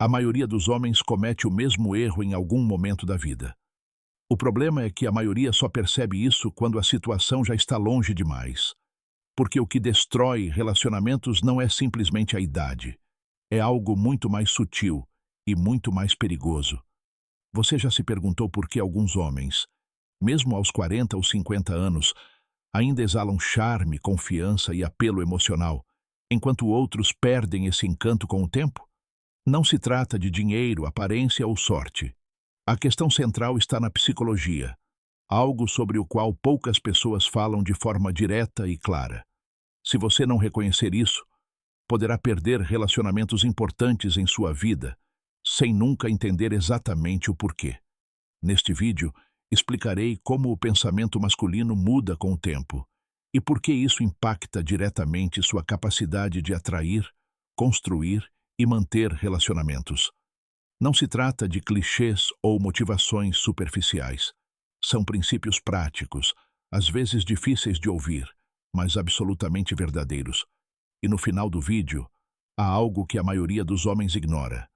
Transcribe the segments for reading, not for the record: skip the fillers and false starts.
A maioria dos homens comete o mesmo erro em algum momento da vida. O problema é que a maioria só percebe isso quando a situação já está longe demais. Porque o que destrói relacionamentos não é simplesmente a idade. É algo muito mais sutil e muito mais perigoso. Você já se perguntou por que alguns homens, mesmo aos 40 ou 50 anos, ainda exalam charme, confiança e apelo emocional, enquanto outros perdem esse encanto com o tempo? Não se trata de dinheiro, aparência ou sorte. A questão central está na psicologia, algo sobre o qual poucas pessoas falam de forma direta e clara. Se você não reconhecer isso, poderá perder relacionamentos importantes em sua vida, sem nunca entender exatamente o porquê. Neste vídeo, explicarei como o pensamento masculino muda com o tempo e por que isso impacta diretamente sua capacidade de atrair, construir e manter relacionamentos. Não se trata de clichês ou motivações superficiais. São princípios práticos, às vezes difíceis de ouvir, mas absolutamente verdadeiros. E no final do vídeo, há algo que a maioria dos homens ignora,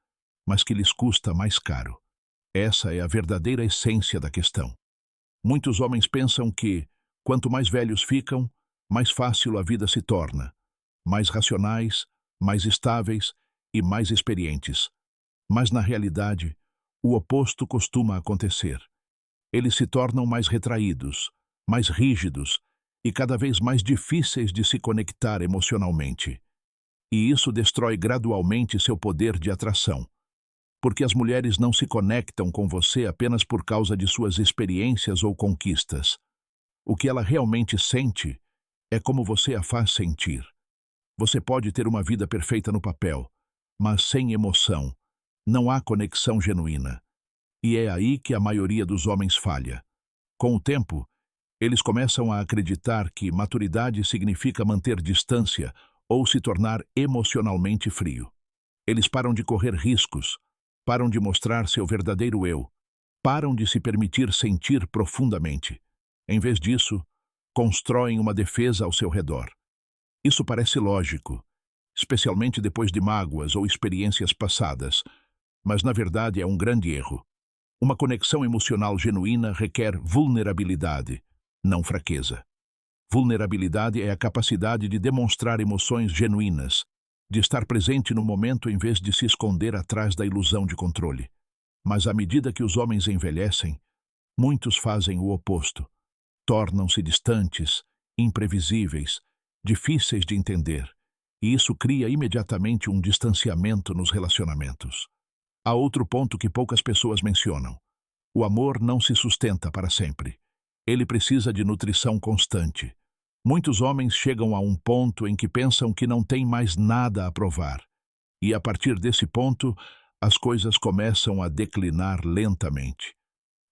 mas que lhes custa mais caro. Essa é a verdadeira essência da questão. Muitos homens pensam que, quanto mais velhos ficam, mais fácil a vida se torna, mais racionais, mais estáveis e mais experientes. Mas, na realidade, o oposto costuma acontecer. Eles se tornam mais retraídos, mais rígidos e cada vez mais difíceis de se conectar emocionalmente. E isso destrói gradualmente seu poder de atração. Porque as mulheres não se conectam com você apenas por causa de suas experiências ou conquistas. O que ela realmente sente é como você a faz sentir. Você pode ter uma vida perfeita no papel, mas sem emoção. Não há conexão genuína. E é aí que a maioria dos homens falha. Com o tempo, eles começam a acreditar que maturidade significa manter distância ou se tornar emocionalmente frio. Eles param de correr riscos, param de mostrar seu verdadeiro eu, param de se permitir sentir profundamente. Em vez disso, constroem uma defesa ao seu redor. Isso parece lógico, especialmente depois de mágoas ou experiências passadas, mas na verdade é um grande erro. Uma conexão emocional genuína requer vulnerabilidade, não fraqueza. Vulnerabilidade é a capacidade de demonstrar emoções genuínas, de estar presente no momento em vez de se esconder atrás da ilusão de controle. Mas à medida que os homens envelhecem, muitos fazem o oposto. Tornam-se distantes, imprevisíveis, difíceis de entender, e isso cria imediatamente um distanciamento nos relacionamentos. Há outro ponto que poucas pessoas mencionam. O amor não se sustenta para sempre. Ele precisa de nutrição constante. Muitos homens chegam a um ponto em que pensam que não têm mais nada a provar. E a partir desse ponto, as coisas começam a declinar lentamente.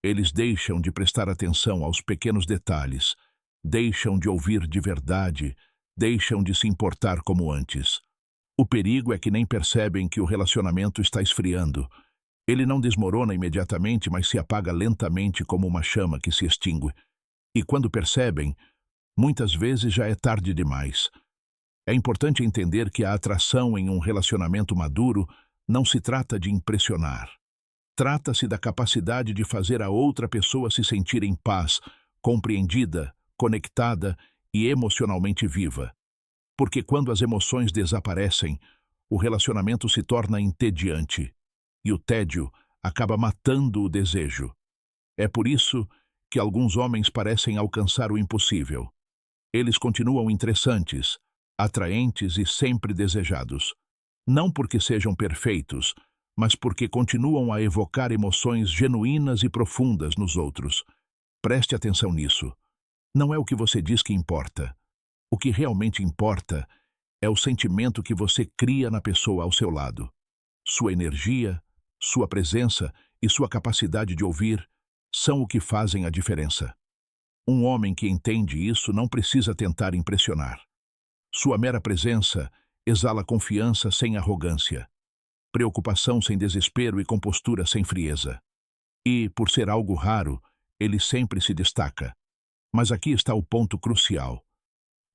Eles deixam de prestar atenção aos pequenos detalhes, deixam de ouvir de verdade, deixam de se importar como antes. O perigo é que nem percebem que o relacionamento está esfriando. Ele não desmorona imediatamente, mas se apaga lentamente como uma chama que se extingue. E quando percebem, muitas vezes já é tarde demais. É importante entender que a atração em um relacionamento maduro não se trata de impressionar. Trata-se da capacidade de fazer a outra pessoa se sentir em paz, compreendida, conectada e emocionalmente viva. Porque quando as emoções desaparecem, o relacionamento se torna entediante, e o tédio acaba matando o desejo. É por isso que alguns homens parecem alcançar o impossível. Eles continuam interessantes, atraentes e sempre desejados. Não porque sejam perfeitos, mas porque continuam a evocar emoções genuínas e profundas nos outros. Preste atenção nisso. Não é o que você diz que importa. O que realmente importa é o sentimento que você cria na pessoa ao seu lado. Sua energia, sua presença e sua capacidade de ouvir são o que fazem a diferença. Um homem que entende isso não precisa tentar impressionar. Sua mera presença exala confiança sem arrogância, preocupação sem desespero e compostura sem frieza. E, por ser algo raro, ele sempre se destaca. Mas aqui está o ponto crucial.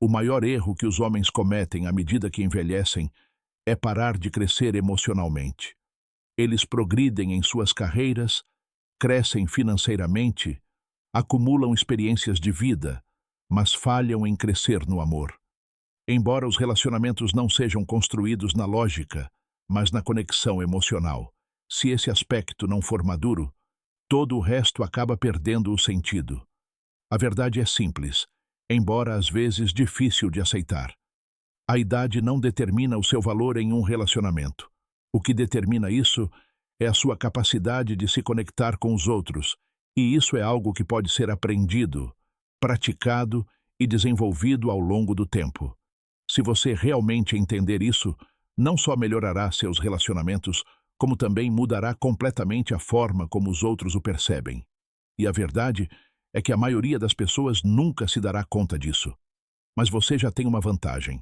O maior erro que os homens cometem à medida que envelhecem é parar de crescer emocionalmente. Eles progridem em suas carreiras, crescem financeiramente, acumulam experiências de vida, mas falham em crescer no amor. Embora os relacionamentos não sejam construídos na lógica, mas na conexão emocional, se esse aspecto não for maduro, todo o resto acaba perdendo o sentido. A verdade é simples, embora às vezes difícil de aceitar. A idade não determina o seu valor em um relacionamento. O que determina isso é a sua capacidade de se conectar com os outros, e isso é algo que pode ser aprendido, praticado e desenvolvido ao longo do tempo. Se você realmente entender isso, não só melhorará seus relacionamentos, como também mudará completamente a forma como os outros o percebem. E a verdade é que a maioria das pessoas nunca se dará conta disso. Mas você já tem uma vantagem.